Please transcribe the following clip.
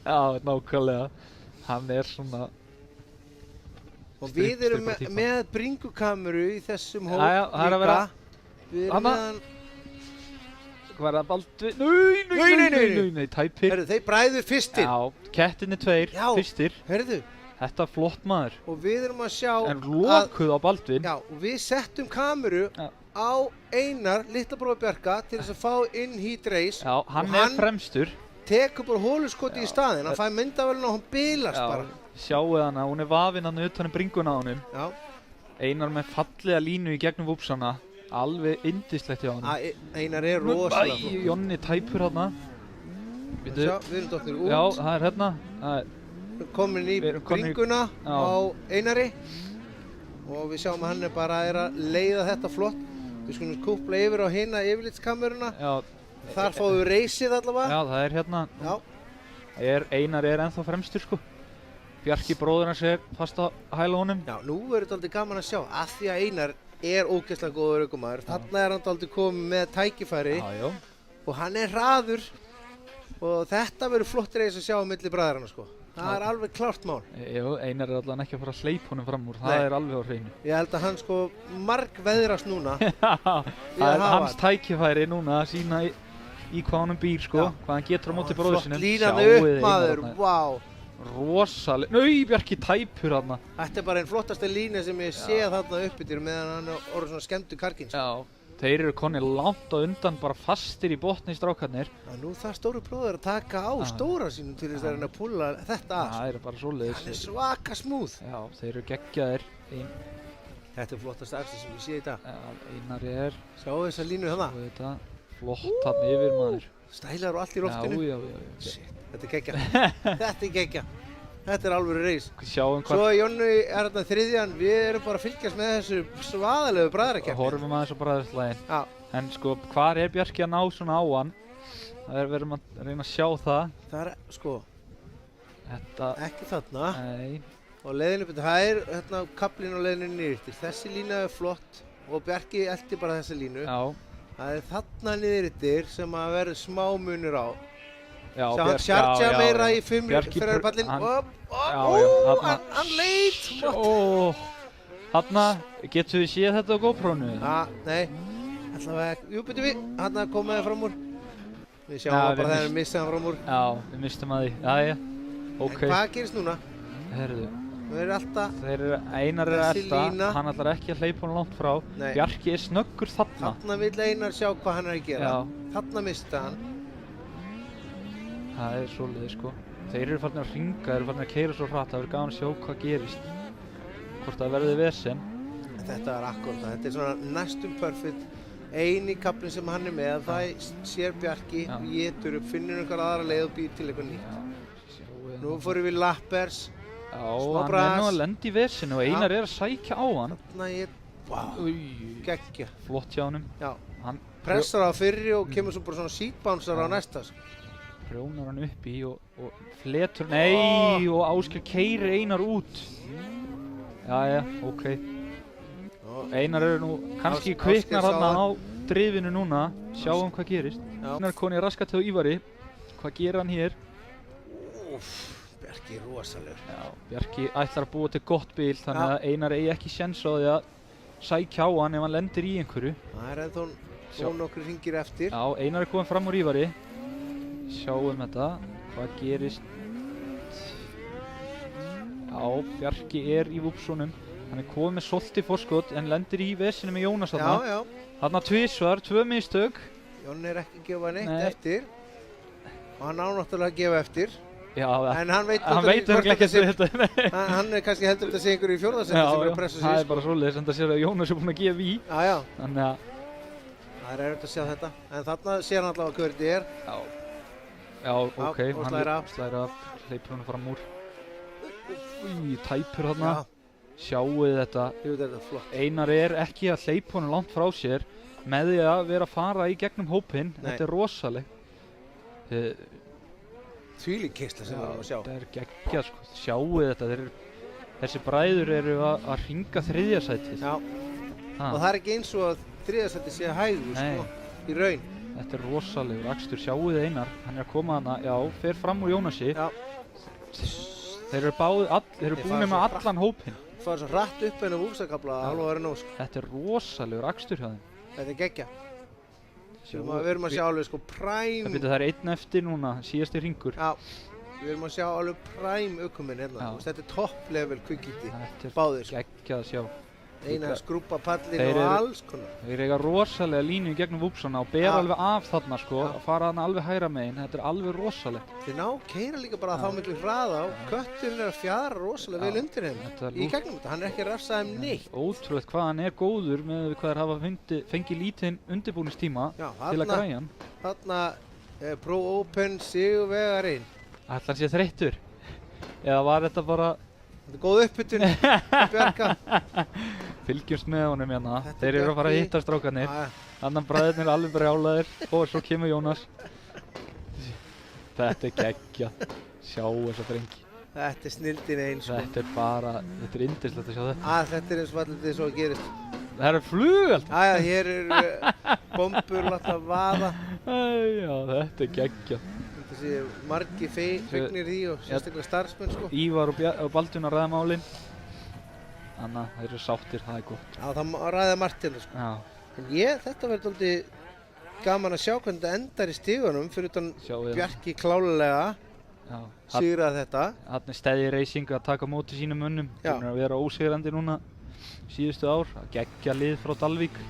Já, nákvæmlega. Hann svona... Og við erum með bringukameru í þessum hóp það er að vera... Við erum með hann... Hvað er það Baldvin? Nei, tæpir. Herðu, þeir bræður fyrstir. Já, kettinni tveir, fyrstir. Herðu. Þetta er flott maður. Og við erum að sjá... En lokuð á Baldvin. Já, og við settum kameru á Einar, litla bróður Bjarka, til þess að fá inn heat race. Já, hann er fremstur. Tekur bara hóluskoti í staðinn, hann fær myndavélina og hann bilast bara. Sjáuð hana, hún er vafin hann utan bringuna á honum. Já. Einar með fallega línu í gegnum vúpsana. Alveg yndislegt hjá hann. Einar er rosalega flott. Jonni tæpur hérna. Við erum dottir út. Já, það er hérna. Komin í bringuna á Einari. Og við sjáum að hann bara að leiða þetta flott. Við skulum kúpla yfir á hina yfirlitskameruna. Já. Þar fáum við reysið allavega. Já, það er hérna. Já. Einar er ennþá fremstur sko. Bjarki bróður hans er fast að hæla honum. Já, nú er þetta aldrei gaman að sjá. Af því að Einar er ógeðslega góður ökumaður. Þarna er hann aldrei komið með tækifæri. Já. Og hann er hraður. Og þetta verður flott reys að sjá á milli bræðrana sko. Það er alveg klárt mál. Jú, Einar er allavega ekki að fara að hleypa honum fram úr. Það er alveg á hreinu. Ég held að hann sko margveðrast núna. Það er hans tækifæri núna að sína í hvað honum býr sko. Hvað hann getur á móti bróður sinni. Flott línan upp maður, vá. Rosaleg, Bjarki tæpur þarna. Þetta er bara einn flottasta lína sem ég sé þarna uppbyttir meðan hann er orðið svona skemmtur karkinn. Já, þeir eru konir langt á undan, bara fastir í botni í strákarnir. Já, nú þarf stóru bróður að taka á stóra sínum til þess að reyna að púlla þetta af. Það er bara svoleiðis. Hann er svaka smúð. Já, þeir eru geggjaðir. Þetta er flottasta axli sem ég sé í dag. Já, Einar er... Sjáu þessa línu þarna. Sjáu þetta. Flott þarna yfir maður. Stælar og allt í loftinu. Já. Shit, þetta er geggja. Þetta er geggja. Þetta er alveg reis. Sjáum hvað... Svo Jonni er þarna þriðjan. Við erum bara að fylgjast með þessu svaðalegu bræðrakeppni. Horfum aðeins á bræðraslaginn. Já. En sko, hvar er Bjarki að ná svona á hann? Við erum að reyna að sjá það. Það er, sko... Þetta... Ekki þarna. Nei. Og leiðinu betur, það er hérna kaplinn og leiðinu niður. Þessi lína er flott og Bjarki elti bara þessa línu. Já. Það er þarna niður sem að verður smá munur á. Já, sjá hann sjartja meira í fyrirpallinn. Hann leit! Þarna, getum við séð þetta á GoPro-nu? Nei, allavega ekki. Jú, betur við, hann kom með það fram úr. Við sjáum bara þegar við mistum hann fram úr. Já, við mistum að því. Jæja, ok. En hvað gerist núna? Herðu. Við erum alltaf... Einar er að elta, hann ætlar ekki að hleypa hann langt frá. Nei. Bjarki er snöggur þarna. Þarna vill Einar sjá hvað hann er að gera. Já. Þarna misti hann. Það er svoleiðis sko. Þeir eru farnir að hringa, þeir eru farnir að keyra svo hratt. Það verður gaman að sjá hvað gerist. Hvort það verði vesen. Þetta er akkúrat það. Þetta er svona næstum perfect. Eini kaplinn sem hann er með, það sér Bjarki, étur upp, finnur einhver aðra leið og býr til eitthvað nýtt. Nú fórum við lappers. Já, hann er nú að lenda í vesinu og Einar er að sækja á hann. Þarna geggja. Flott hjá honum. Já, hann pressar á fyrri og kemur svo bara svona seatbouncer á næsta. Prjónar hann upp í og fletur, nei, og Ásgeir keyrir Einar út. Jæja, ok. Einar eru nú kannski kviknar þarna á drifinu núna. Sjáum hvað gerist. Einar koni raskat hjá Ívari. Hvað gerir hann hér? Bjarki er rosalegur. Já, Bjarki ætlar að búa til gott bíl þannig að Einar eigi ekki séns á því að sækja á hann ef hann lendir í einhverju. Það er ennþá nokkru hringir eftir. Já, Einar er komin fram úr Ívari. Sjáum þetta. Hvað gerist? Já, Bjarki er í vúpsunum. Hann er komið með svolítið forskot en lendir í vesinu með Jónas þarna. Já. Þarna tvisvar, 2 mistök. Jonni er ekki að gefa neitt eftir. Og hann á náttúrulega að gefa eftir. Já, en hann veit ekki að segja þetta. Hann er kannski heldur að segja einhverju í fjórðasendi sem er að pressa sig. Já, það er bara svoleiðis, en það sér að Jónas er búinn að gefa í. Já. Þannig að... Það er erfitt að sjá þetta. En þarna sér hann allavega hver þetta er. Já, ok. Og slæðir af. Slæðir af, hleypur hann fram úr. Tæpur þarna. Sjáuð þetta. Jú, þetta er flott. Einar er ekki að hleypa honum langt frá sér með því að vera að fara í gegnum hópinn. Þetta er rosaleg. Þvílík keyrsla sem við erum að sjá. Þetta er geggjað sko. Sjáuð þetta. Þessi bræður eru að hringa þriðja sætið. Já. Og það er ekki eins og að þriðja sætið sé hægur sko, í raun. Þetta er rosalegur akstur. Sjáuð Einar. Hann er að koma hana. Já, fer fram úr Jónasi. Já. Þeir eru búinir með allan hópinn. Fara svo hratt upp hennar Vúfsakafla að alveg verið nóg, sko. Þetta rosalegur akstur hjá þeim. Þetta geggja. Við erum að sjá alveg sko prime. Það er einn eftir núna, síðasti hringur. Já, við erum að sjá alveg prime ökumenn hérna. Þetta top level kvikindi, báðir. Þetta er geggjað að sjá. Eina skrúpa pallin og alls konar. Þeir eiga rosalega línu gegnum Vúpsana og bera alveg af þarna sko, og fara þarna alveg hægra megin. Þetta er alveg rosalegt. Þeir keyra líka bara þá miklu hraða og kötturinn er að fjara rosalega vel undir henn í gegnum þetta. Hann er ekki að refsa þeim neitt. Ótrúlegt hvað hann er góður með hvað þeir hafa fengið lítinn undirbúningstíma til að græja hann. Þarna Pro Open sigurvegarinn. Ætlar hann sé þreyttur? Eða var þetta bara... Þetta er góð uppbytun, Bjarka. Fylgjumst með honum hérna. Þeir eru að fara að hitta strákarnir. Annan bræðirnir er alveg brjálaðir og svo kemur Jónas. Þetta er geggjað. Sjá þessa drengi. Þetta er snildin einn sko. Þetta er yndislegt að sjá þetta. Þetta er eins og allir svo að gerist. Það er flugvél. Hér eru bombur láta að vaða. Já, þetta er geggjað. Þessi margir fegnir því og sérstaklega starfsmenn sko. Ívar og Baldvin að ræða málin. Þannig að þeir eru sáttir, það er gott. Já, það ræða margt hérna sko. En þetta verður dálítið gaman að sjá hvernig þetta endar í stígunum fyrir utan Bjarki klálega sigrað þetta. Þarna er Steady Racing að taka á móti sínum mönnum. Þeir eru að vera ósigrandi núna síðustu ár. Að geggja lið frá Dalvík.